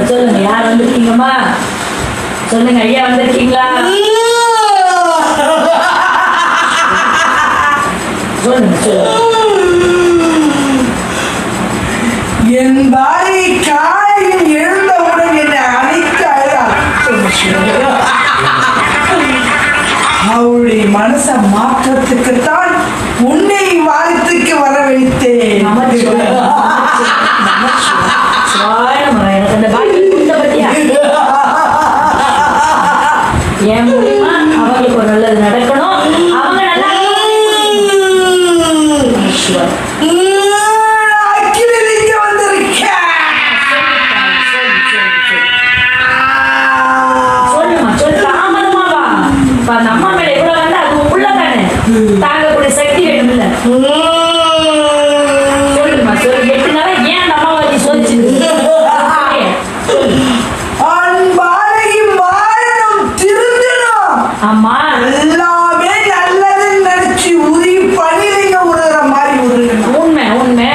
சொல்லுங்க யார் வந்திருக்கீங்கம்மா? சொல்லுங்க ஐயா வந்திருக்கீங்களா? சொல்லுங்க என் பாரி காலையில் எழுந்தவுடன் என்னை அழைத்து அழுதார். அவருடைய மனச மாற்றத்துக்குத்தான் உன்னை வாழ்த்துக்கு வரவழைத்தேன். என் மூலியமா அவங்களுக்கு ஒரு நல்லது நடக்கணும். அவங்க நல்லா சொல்லுமா சொல்லு. தாமதமாவா அந்த அம்மா மேல எவ்வளவு வந்து அது உள்ளதானே தாங்கக்கூடிய சக்தி வேணும் இல்ல? சொல்லுமா சொல்லு. 8 நாளா ஏன் அந்த அம்மாவை நீ சோதிச்சு? ஆமா எல்லாமே நல்லதுன்னு நினைச்சு உரி பணிலைங்க உருகிற மாதிரி உருகணும். உண்மை உண்மை.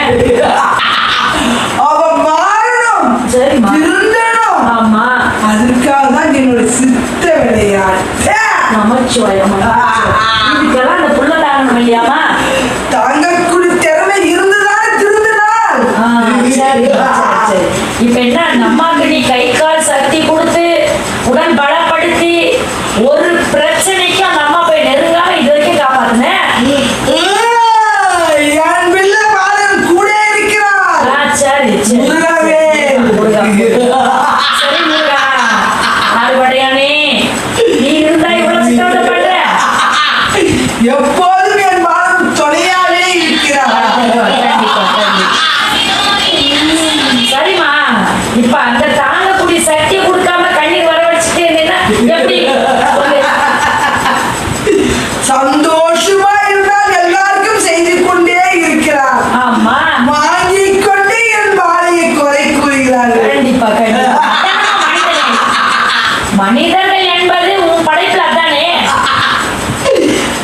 அவ மாறணும். சரிம்மா. திருந்தணும். ஆமா அதுக்காக தான் என்னோட சித்த விளையாட்டு. நமச்சிவாயம். இதுக்கெல்லாம் அந்த புள்ள தாங்கணும் இல்லையாமா? தாங்கக்கூடிய திறமை இருந்துதானே திருந்தினாள். சரி சரி. இப்ப என்ன அந்த அம்மாக்கு நீ கை கால் சக்தி கொடுத்து உடன் பலப்படுத்தி ஒரு பிரச்சனைக்கும் அந்த அம்மா போய் நெருங்காம இது வரைக்கும் காப்பாத்துனேன். என் பிள்ளை பாலன் கூட இருக்கிறார். சரி சரி சரி முருகா. ஆறுபடையானே நீ இருந்தா இவ்வளவு சித்தவதை பண்ற. எப்போதும் என் பாலன் துணையாவே இருக்கிறார். சரிம்மா. இப்ப அந்த தாங்கக்கூடிய சக்தியை கொடுக்காம கண்ணீர் வர வச்சுட்டே இருந்தீங்கன்னா எப்படி? சந்தோஷமா இருந்தால் எல்லாருக்கும் செய்து கொண்டே இருக்கிறார். ஆமா வாங்கிக் கொண்டே என் பாலையை குறை கூறுகிறார்கள். கண்டிப்பா கண்டிப்பா. மனிதர்கள் என்பது உன் படைப்புல அதானே.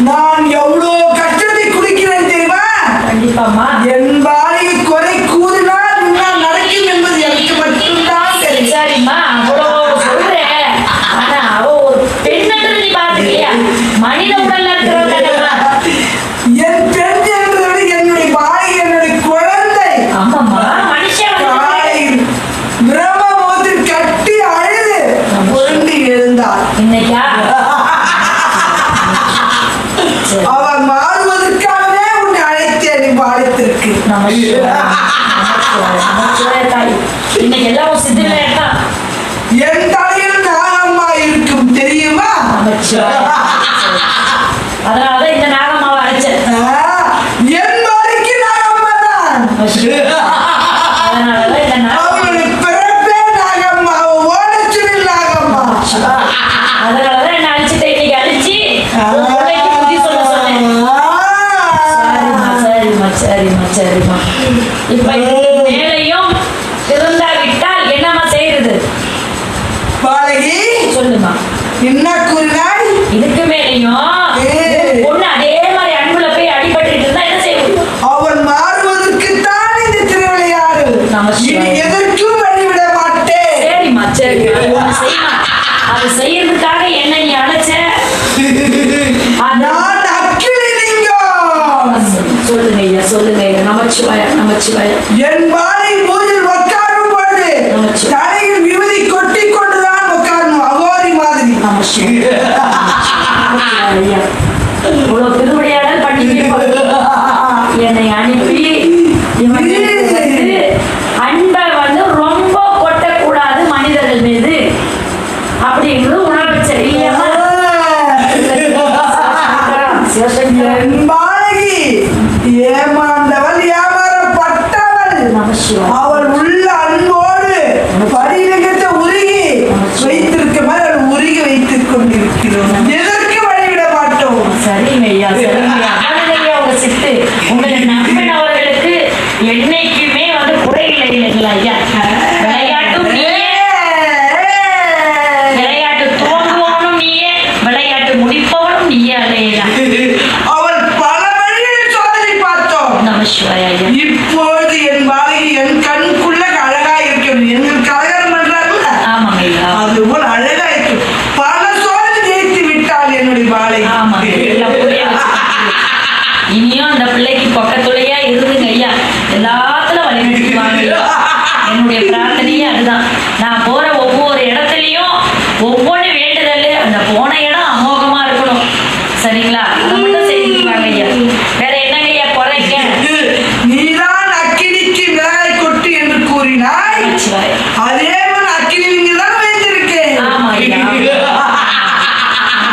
நான் எவ்வளவு கஷ்டத்தை குடிக்கிறேன் தெரியுமா? கண்டிப்பாமா. என் பாலையை குறை கூறினால் என்ன நடக்கும் என்பது எனக்கு மட்டும்தான் தெரியும். சரிம்மா அவ்வளவு சொல்றேன். ஆனா அவ ஒரு பெண்ணு நீ பாத்துக்கியா? மனித உடல்ல இருக்கிறவங்க என் பெண் என்பதை என்னுடைய பாலை என்னுடைய குழந்தை. ஆமாம்மா மனுஷன் காலையில் பிரம்மபோதில் கட்டி அழுது புரண்டு எழுந்தார். இன்னைக்கா அவர் மாறுவதற்காகவே உன்னை அழைத்தேன் பாலத்திற்கு. இன்னைக்கு எல்லாம் சித்திரா என் தலையில் நாகம்மா இருக்கும் தெரியுமா? அதனாலதான் இந்த நாகம்மாவை அழைச்சேன். என் பாலைக்கு நாகம்மா தான். அதனாலதான் இந்த அவளுடைய பிறப்பே நாகம்மா, ஓடச்சுரில் நாகம்மா. அதனாலதான் என்ன அழிச்சுட்டு இன்னைக்கு அழிச்சு புத்தி சொல்ல சொன்னேன். சரிம்மா சரிம்மா சரிம்மா. இப்ப இதுக்கு மேலையும் திருந்தாவிட்டால் என்னம்மா செய்யறது? பாலகி சொல்லுமா. என்ன கூறினாய்? இதுக்கு மேலையும் பொண்ணு அதே மாதிரி அன்புல போய் அடிபட்டு இருந்தா என்ன செய்ய? அவன் மாறுவதற்குத்தான் இந்த திருவிளையாடு. நமஸ்காரம். இனி எதற்கும் வழிவிட மாட்டேன். சரிம்மா சரி. செய்யமா அது செய்யறதுக்காக என்ன நீ அழைச்ச? நான் அக்கிலிங்கம். சொல்லுங்க ஐயா சொல்லுங்க ஐயா. நமச்சிவாய நமச்சிவாய. என் பாலை பூஜையில் உட்காரும் பொழுது தலையில் விபதி கொட்டி கொண்டுதான் உட்காரணும், அகோரி மாதிரி. ஐயா இவ்வளவு திருவிளையாடல் பண்ணி என்னை அனுப்பி அன்பை வந்து ரொம்ப கொட்டக்கூடாது மனிதர்கள் மீது அப்படிங்கிறது உணர வச்ச இல்லையா? என் பாலகி ஏமாந்தவள், ஏமாறப்பட்டவள். அவள் உள்ள அன்போடு பரிலகத்தை உருகி வைத்திருக்க மாதிரி உருகி வைத்துக் கொண்டிருக்கிறோம். எதற்கு வழிவிட மாட்டோம். சரிங்க ஐயா சரிங்க. உங்க சித்து உங்களை நம்பினவர்களுக்கு என்னைக்குமே வந்து குறையில்லை இல்லைங்களா ஐயா? விளையாட்டு துவங்குவனும் நீயே, விளையாட்டு முடிப்பவனும் நீயே. அலையா அவள் பல வழியில் சோதனை பார்த்தோம். நமஸ்காரம் ஐயா. இப்பொழுது என் பாலகி என் கண்குள்ள அழகா இருக்கிறது. எங்கள் கலகரம் பண்றாங்க. என்னுடைய பிரார்த்தனையே அதுதான். நான் போற ஒவ்வொரு இடத்துலயும் ஒவ்வொரு வேண்டுதல் அந்த போன இடம் அமோகமா இருக்கணும். சரிங்களா? அதை மட்டும் செஞ்சுக்குவாங்க ஐயா. வேற என்னங்க ஐயா குறைக்க? நீதான் அக்கினிக்கு மிளகாய் கொட்டு என்று கூறினாய், நமச்சிவாய. அதே போல அக்கினி இங்குதான் வைத்திருக்கேன். ஆமா ஐயா.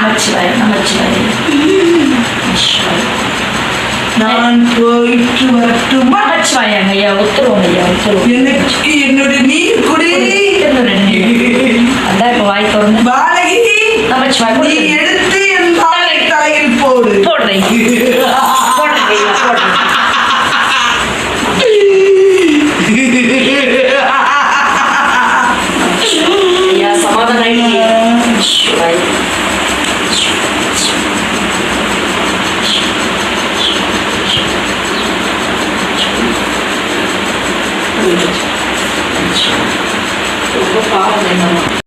நமச்சிவாய நமச்சிவாய. நான் போயிட்டு வரட்டுமா? நமச்சிவாயங்க ஐயா. உத்தரவுங்க ஐயா உத்தரவு. எனக்கு என்னுடைய நீர் குடி. அதான் இப்ப வாய் திறந்து பாலகி, நமச்சிவாய நீ எடுத்து என் தலையில் போடு. போடுறேன் போடுறேன் ஐயா போடுறேன். ஐயா சமாதானம் ஆயிடுச்சு. நமச்சிவாய. ரொம்ப பாவம்